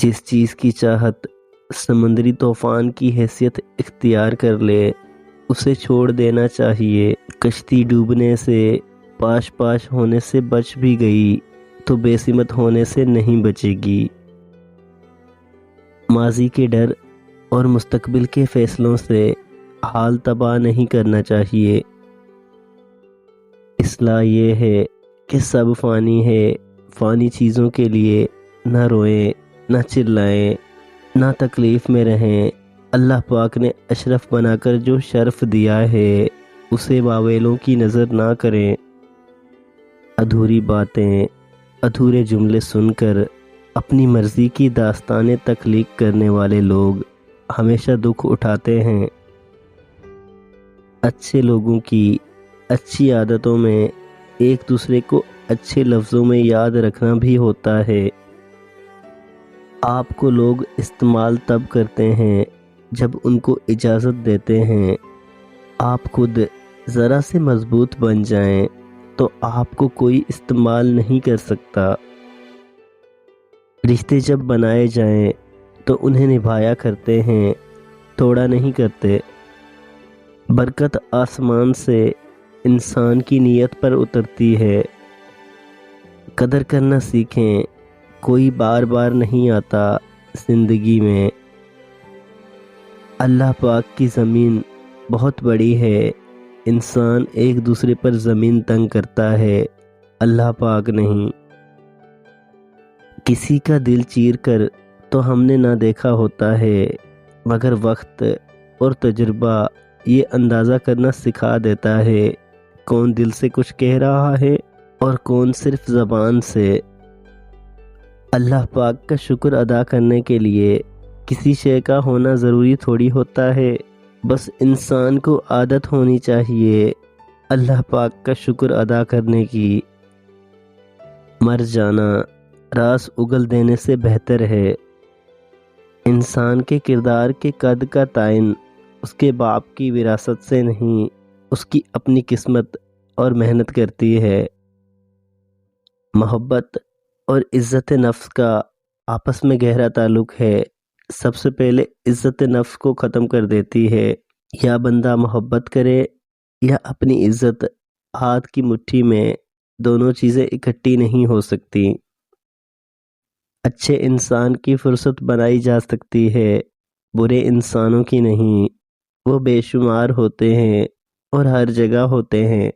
جس چیز کی چاہت سمندری طوفان کی حیثیت اختیار کر لے اسے چھوڑ دینا چاہیے۔ کشتی ڈوبنے سے، پاش پاش ہونے سے بچ بھی گئی تو بے سمت ہونے سے نہیں بچے گی۔ ماضی کے ڈر اور مستقبل کے فیصلوں سے حال تباہ نہیں کرنا چاہیے۔ اصلاح یہ ہے کہ سب فانی ہے، فانی چیزوں کے لیے نہ روئیں، نہ چلائیں، نہ تکلیف میں رہیں۔ اللہ پاک نے اشرف بنا کر جو شرف دیا ہے اسے واویلوں کی نظر نہ کریں۔ ادھوری باتیں، ادھورے جملے سن کر اپنی مرضی کی داستانیں تخلیق کرنے والے لوگ ہمیشہ دکھ اٹھاتے ہیں۔ اچھے لوگوں کی اچھی عادتوں میں ایک دوسرے کو اچھے لفظوں میں یاد رکھنا بھی ہوتا ہے۔ آپ کو لوگ استعمال تب کرتے ہیں جب ان کو اجازت دیتے ہیں۔ آپ خود ذرا سے مضبوط بن جائیں تو آپ کو کوئی استعمال نہیں کر سکتا۔ رشتے جب بنائے جائیں تو انہیں نبھایا کرتے ہیں، توڑا نہیں کرتے۔ برکت آسمان سے انسان کی نیت پر اترتی ہے۔ قدر کرنا سیکھیں، کوئی بار بار نہیں آتا زندگی میں۔ اللہ پاک کی زمین بہت بڑی ہے، انسان ایک دوسرے پر زمین تنگ کرتا ہے، اللہ پاک نہیں۔ کسی کا دل چیر کر تو ہم نے نہ دیکھا ہوتا ہے، مگر وقت اور تجربہ یہ اندازہ کرنا سکھا دیتا ہے کون دل سے کچھ کہہ رہا ہے اور کون صرف زبان سے۔ اللہ پاک کا شکر ادا کرنے کے لیے کسی شے کا ہونا ضروری تھوڑی ہوتا ہے، بس انسان کو عادت ہونی چاہیے اللہ پاک کا شکر ادا کرنے کی۔ مر جانا راس اگل دینے سے بہتر ہے۔ انسان کے کردار کے قد کا تعین اس کے باپ کی وراثت سے نہیں، اس کی اپنی قسمت اور محنت کرتی ہے۔ محبت اور عزت نفس کا آپس میں گہرا تعلق ہے۔ سب سے پہلے عزت نفس کو ختم کر دیتی ہے۔ یا بندہ محبت کرے یا اپنی عزت، ہاتھ کی مٹھی میں دونوں چیزیں اکٹھی نہیں ہو سکتی۔ اچھے انسان کی فرصت بنائی جا سکتی ہے، برے انسانوں کی نہیں۔ وہ بے شمار ہوتے ہیں اور ہر جگہ ہوتے ہیں۔